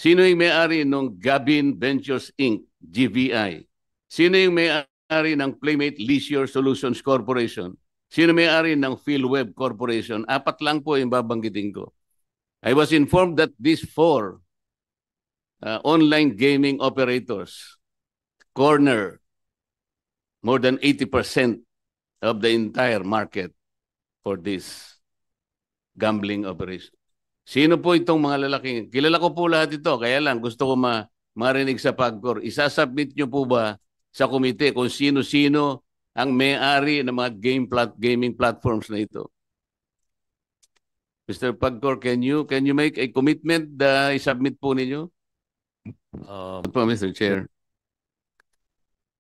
Sino yung may-ari ng Gabin Ventures Inc., GVI? Sino yung may-ari ng Playmate Leisure Solutions Corporation? Sino may-ari ng PhilWeb Corporation? 4 lang po yung babanggitin ko. I was informed that these 4 online gaming operators corner more than 80% of the entire market for this gambling operation. Sino po itong mga lalaking? Kilala ko po lahat ito, kaya lang gusto ko marinig sa PAGCOR. Isasubmit nyo po ba sa komite kung sino-sino ang may-ari ng mga gaming platforms na ito? Mr. PAGCOR, can you make a commitment na isubmit po ninyo? Po, Mr. Chair.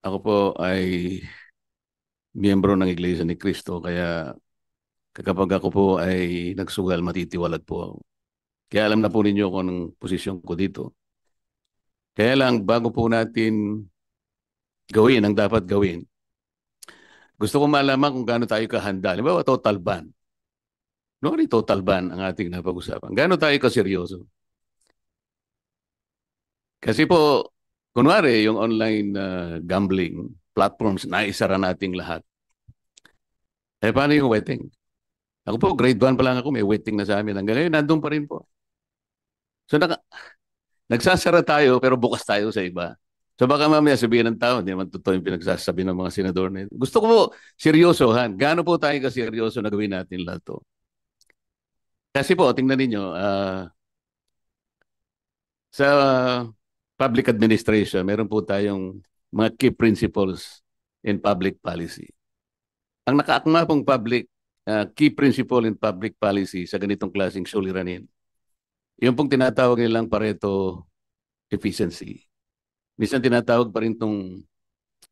Ako po ay miyembro ng Iglesia ni Cristo, kaya kapag ako po ay nagsugal, matitiwalag po ako. Kaya alam na po ninyo kung anong posisyon ko dito. Kaya lang, bago po natin gawin ang dapat gawin, gusto ko malaman kung gaano tayo kahanda. Halimbawa, total ban. No, total ban ang ating napag-usapan. Gaano tayo kaseryoso? Kasi po, kunwari, yung online gambling platforms, naisara nating lahat. Eh, paano yung waiting? Ako po, grade 1 pa lang ako, may waiting na sa amin. Hanggang ngayon, nandun pa rin po. So, nagsasara tayo, pero bukas tayo sa iba. So, baka mamaya sabihin ng tao, hindi naman totoo yung pinagsasabi ng mga senador na ito. Gusto ko po, seryosohan. Gaano po tayo kaseryoso na gawin natin lahat to? Kasi po, tingnan ninyo, sa public administration, meron po tayong mga key principles in public policy. Ang nakaakma pong key principle in public policy sa ganitong klaseng suliranin, yung pong tinatawag nilang Pareto efficiency. Minsan tinatawag pa rin itong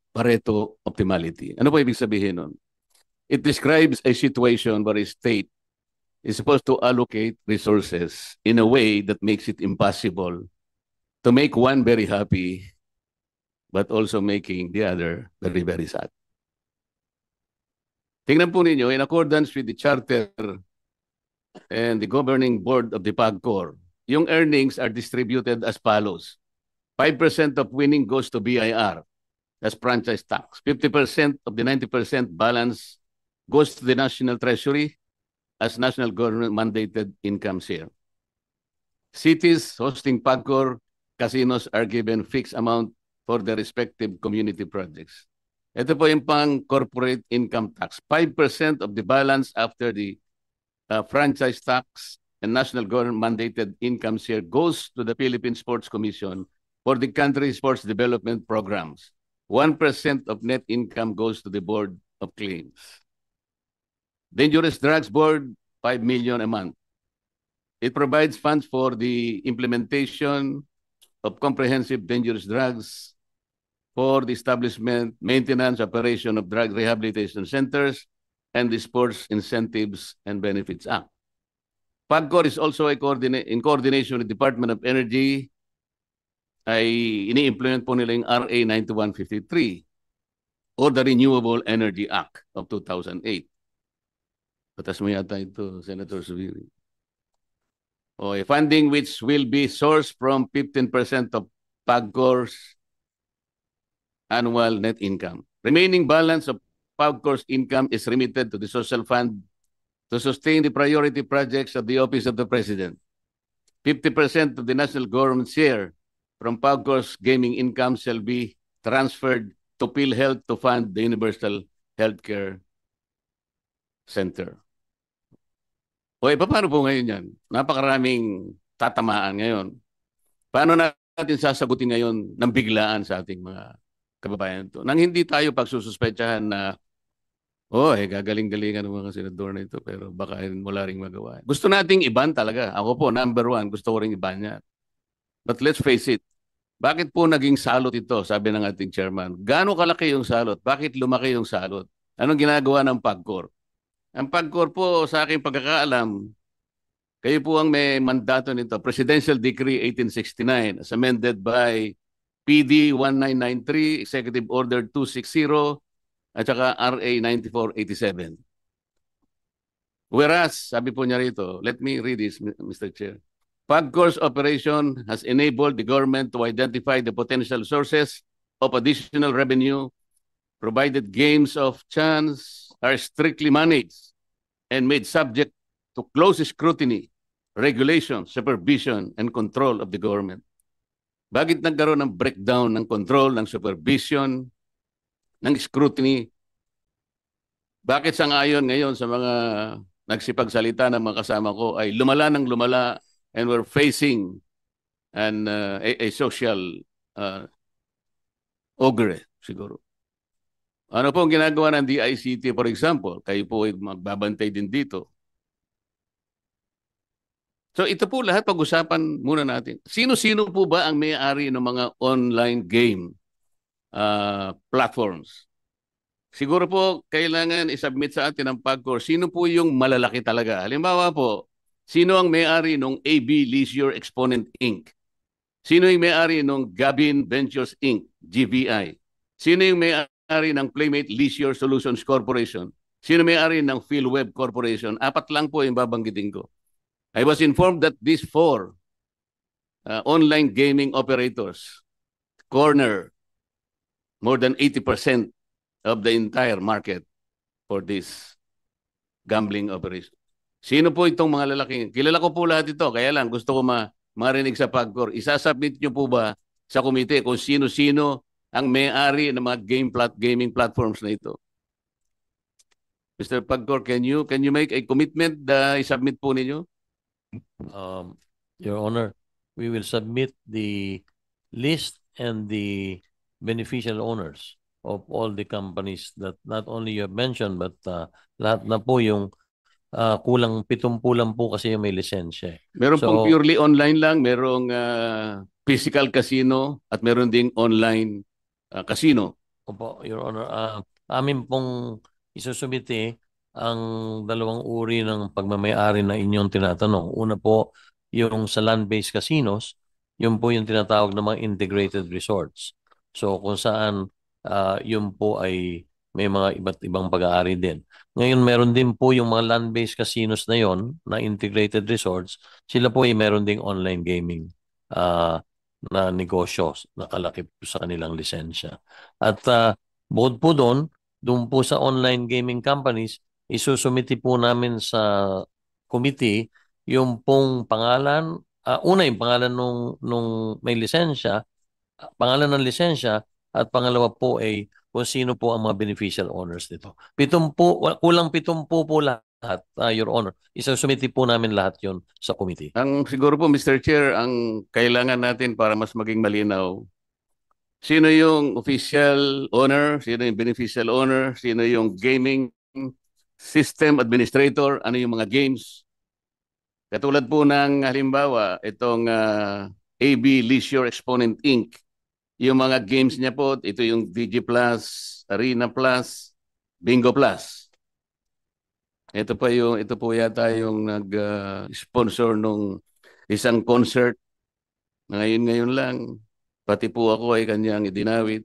Pareto optimality. Ano po ibig sabihin nun? It describes a situation where a state is supposed to allocate resources in a way that makes it impossible to make one very happy, but also making the other very, very sad. Tingnan po ninyo, in accordance with the charter and the governing board of the PAGCOR, yung earnings are distributed as follows. 5% of winning goes to BIR, that's franchise tax. 50% of the 90% balance goes to the National Treasury as national government mandated income share. Cities hosting PAGCOR casinos are given fixed amount for their respective community projects. Ito po yung pang corporate income tax. 5% of the balance after the franchise tax and national government mandated income share goes to the Philippine Sports Commission for the country's sports development programs. 1% of net income goes to the Board of Claims. Dangerous Drugs Board, 5 million a month. It provides funds for the implementation of comprehensive dangerous drugs, for the establishment, maintenance, operation of drug rehabilitation centers, and the Sports Incentives and Benefits Act. PAGCOR is also in coordination with the Department of Energy, ay ini-implement po nila yung RA 9153 or the Renewable Energy Act of 2008. Batas mo yata ito, Senator Zubiri. A funding which will be sourced from 15% of PAGCOR's annual net income. Remaining balance of PAGCOR's income is remitted to the social fund to sustain the priority projects of the Office of the President. 50% of the national government share from PAGCOR's gaming income shall be transferred to PhilHealth to fund the Universal Healthcare Center. Paano po ngayon yan? Napakaraming tatamaan ngayon. Paano natin sasagutin ngayon ng biglaan sa ating mga kababayan ito? Nang hindi tayo pagsususpetsahan na gagaling-galingan ng mga senador na ito, pero baka wala ring magawa. Gusto nating iban talaga. Ako po, number 1, gusto ko ring iban yan. But let's face it, bakit po naging salot ito, sabi ng ating chairman? Gaano kalaki yung salot? Bakit lumaki yung salot? Anong ginagawa ng PAGCOR? Ang PAGCOR po, sa aking pagkakaalam, kayo po ang may mandato nito. Presidential Decree 1869 as amended by PD 1993, Executive Order 260, at saka RA 9487. Whereas, sabi po niya rito, let me read this, Mr. Chair. PAGCOR's operation has enabled the government to identify the potential sources of additional revenue, provided games of chance are strictly managed and made subject to close scrutiny, regulation, supervision, and control of the government. Bakit nagkaroon ng breakdown ng control, ng supervision, ng scrutiny? Bakit sang-ayon ngayon sa mga nagsipagsalita ng mga kasama ko ay lumala ng lumala and we're facing a social ogre siguro. Ano po ang ginagawa ng DICT, for example? Kayo po ay magbabantay din dito. So ito po lahat pag-usapan muna natin. Sino-sino po ba ang may-ari ng mga online game platforms? Siguro po kailangan isubmit sa atin ng PAGCOR sino po yung malalaki talaga. Halimbawa po, sino ang may-ari ng AB Leisure Exponent Inc.? Sino yung may-ari ng Gabin Ventures Inc., GVI? Sino yung may-ari ng Playmate Leisure Solutions Corporation? Sino may-ari ng PhilWeb Corporation? 4 lang po yung babanggitin ko. I was informed that these 4 online gaming operators corner more than 80% of the entire market for this gambling operation. Sino po itong mga lalaking? Kilala ko po lahat ito, kaya lang gusto ko marinig sa PAGCOR. Isasubmit nyo po ba sa komite kung sino-sino ang may-ari ng mga gaming platforms na ito? Mr. PAGCOR, can you make a commitment na isubmit po ninyo? Your Honor, we will submit the list and the beneficial owners of all the companies that not only you have mentioned but lahat na po yung kulang 70 lang po kasi yung may lisensya. Meron pong purely online lang, merong physical casino at meron ding online casino. Opo, Your Honor. Amin pong isusubite ang 2 uri ng pagmamayari na inyong tinatanong. Una po, yung sa land-based casinos, yun po yung tinatawag na mga integrated resorts. So kung saan yun po ay may mga iba't ibang pag-aari din. Ngayon, meron din po yung mga land-based casinos na yon na integrated resorts. Sila po ay meron ding online gaming na negosyo nakalaki po sa kanilang lisensya. At bukod po doon po sa online gaming companies, isusumiti po namin sa committee yung pong pangalan, una yung pangalan nung may lisensya, pangalan ng lisensya, at pangalawa po ay kung sino po ang mga beneficial owners nito. Kulang 70 po lahat, Your Honor. Isusumiti po namin lahat yon sa committee. Ang siguro po, Mr. Chair, ang kailangan natin para mas maging malinaw, sino yung official owner, sino yung beneficial owner, sino yung gaming system administrator, ano yung mga games. Katulad po ng halimbawa, itong AB Leisure Exponent Inc. Yung mga games niya po, ito yung DG Plus, Arena Plus, Bingo Plus. Ito po yata yung nag-sponsor nung isang concert. Ngayon lang, pati po ako ay kanyang idinawit.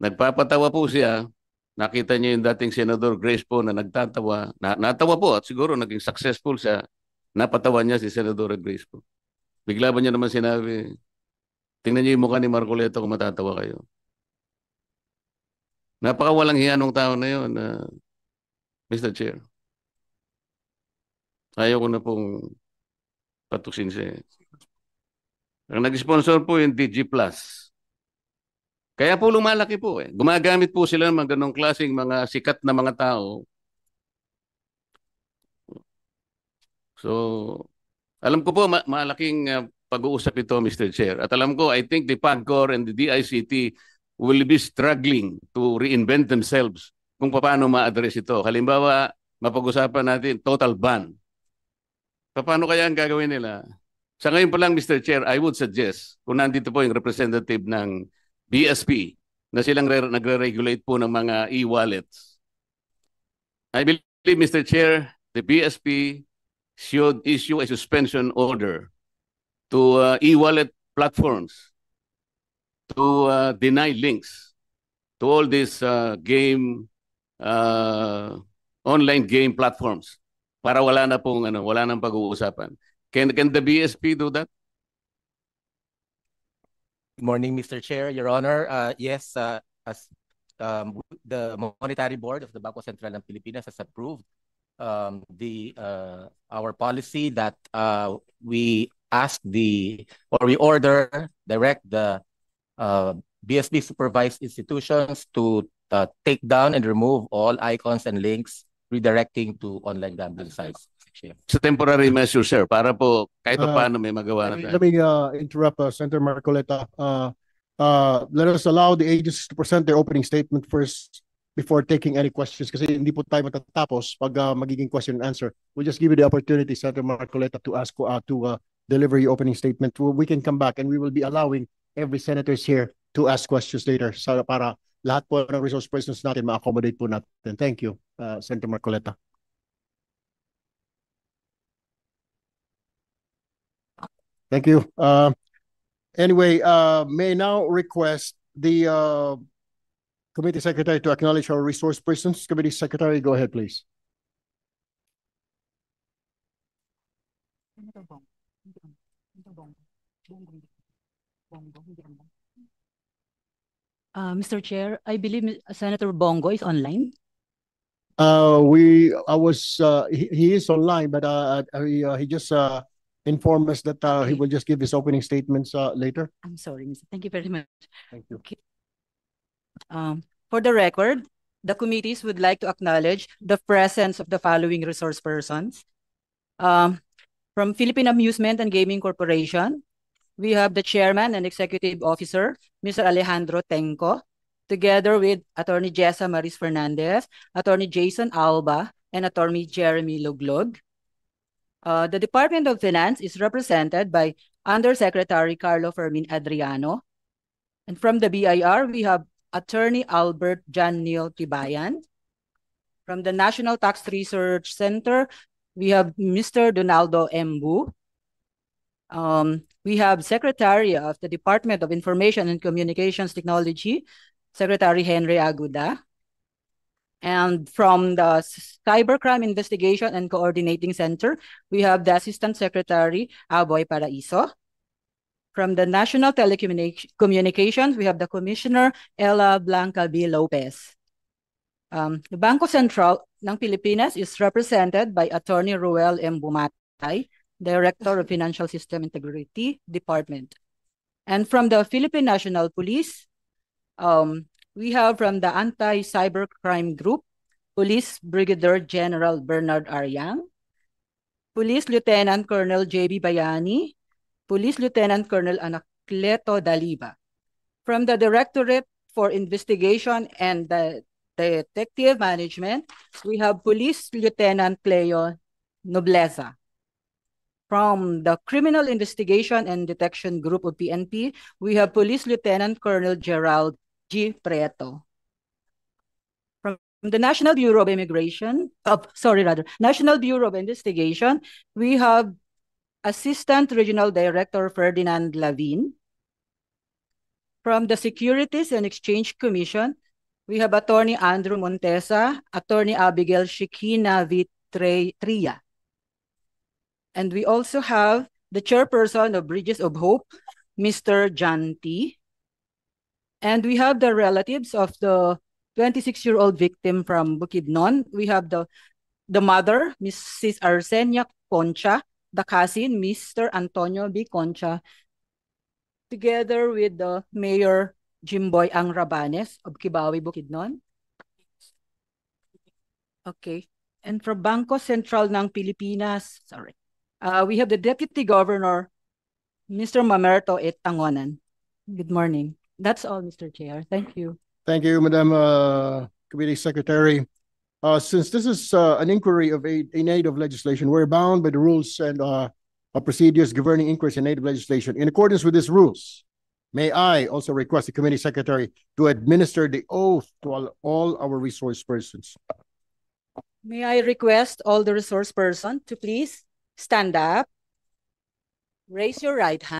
Nagpapatawa po siya. Nakita niya yung dating Senador Grace po na nagtatawa. Natawa po at siguro naging successful siya. Napatawa niya si Senador Grace po. Bigla ba niya naman sinabi, tingnan niyo yung mukha ni Marcoleta kung matatawa kayo. Napakawalang hiya nung tao na yun, Mr. Chair. Ayaw ko na pong patuksin siya. Ang nag-sponsor po yung DG Plus. Kaya po lumalaki po eh. Gumagamit po sila ng mga ganong klaseng mga sikat na mga tao. So, alam ko po malaking pag-uusap ito, Mr. Chair. At alam ko, I think the PAGCOR and the DICT will be struggling to reinvent themselves kung paano ma-address ito. Halimbawa, mapag-usapan natin total ban. Paano kaya ang gagawin nila? Sa ngayon pa lang, Mr. Chair, I would suggest, kung nandito po yung representative ng BSP, na silang nagre-regulate po ng mga e-wallets. I believe, Mr. Chair, the BSP should issue a suspension order to e-wallet platforms to deny links to all these online game platforms para wala nang pag-uusapan. Can the BSP do that? Good morning, Mr. Chair, Your Honor. Yes, as the Monetary Board of the Bangko Sentral ng Pilipinas has approved our policy that we direct the BSP supervised institutions to take down and remove all icons and links redirecting to online gambling sites. Sa temporary measure, sir, para po kahit pa paano may magawa na Let tayo. me interrupt Senator Marcoleta. Let us allow the agencies to present their opening statement first before taking any questions kasi hindi po tayo matatapos pag magiging question and answer. We'll just give you the opportunity, Senator Marcoleta, to ask to deliver your opening statement. We can come back and we will be allowing every senators here to ask questions later para lahat po ng resource persons natin ma-accommodate po natin. Thank you, Senator Marcoleta. Thank you. Anyway, may now request the Committee Secretary to acknowledge our resource persons. Committee Secretary, go ahead, please. Mr. Chair, I believe Senator Bongo is online. He is online, but he just informed us that he will just give his opening statements later. I'm sorry, Mr. Thank you very much. Thank you. Okay. For the record, the committees would like to acknowledge the presence of the following resource persons. From Philippine Amusement and Gaming Corporation, we have the Chairman and Executive Officer, Mr. Alejandro Tenco, together with Attorney Jessa Maris Fernandez, Attorney Jason Alba, and Attorney Jeremy Luglog. The Department of Finance is represented by Undersecretary Carlo Fermin Adriano. And from the BIR, we have Attorney Albert John Neil Tibayan. From the National Tax Research Center, we have Mr. Donaldo Embu. We have Secretary of the Department of Information and Communications Technology, Secretary Henry Aguda. And from the Cybercrime Investigation and Coordinating Center, we have the Assistant Secretary, Aboy Paraiso. From the National Telecommunications, we have the Commissioner, Ella Blanca B. Lopez. The Bangko Sentral ng Pilipinas is represented by Attorney Ruel M. Bumatay, Director of Financial System Integrity Department. And from the Philippine National Police, we have from the Anti-Cybercrime Group, Police Brigadier General Bernard Ariang, Police Lieutenant Colonel J.B. Bayani, Police Lieutenant Colonel Anacleto Daliba. From the Directorate for Investigation and the Detective Management, we have Police Lieutenant Cleo Nobleza. From the Criminal Investigation and Detection Group of PNP, we have Police Lieutenant Colonel Gerald G. Prieto. From the National Bureau of National Bureau of Investigation, we have Assistant Regional Director Ferdinand Lavin. From the Securities and Exchange Commission, we have Attorney Andrew Montesa, Attorney Abigail Shikina Vitria. And we also have the Chairperson of Bridges of Hope, Mr. John T. And we have the relatives of the 26-year-old victim from Bukidnon. We have the mother, Mrs. Arsenia Concha, the cousin, Mr. Antonio B. Concha, together with the Mayor Jimboy Ang Rabanes of Kibawi, Bukidnon. Okay. And from Bangko Sentral ng Pilipinas, we have the Deputy Governor, Mr. Mamerto E. Tangonan. Good morning. That's all, Mr. Chair. Thank you. Thank you, Madam Committee Secretary. Since this is an inquiry of in aid of legislation, we're bound by the rules and procedures governing inquiries in aid of legislation. In accordance with these rules, may I also request the Committee Secretary to administer the oath to all our resource persons. May I request all the resource persons to please stand up, raise your right hand.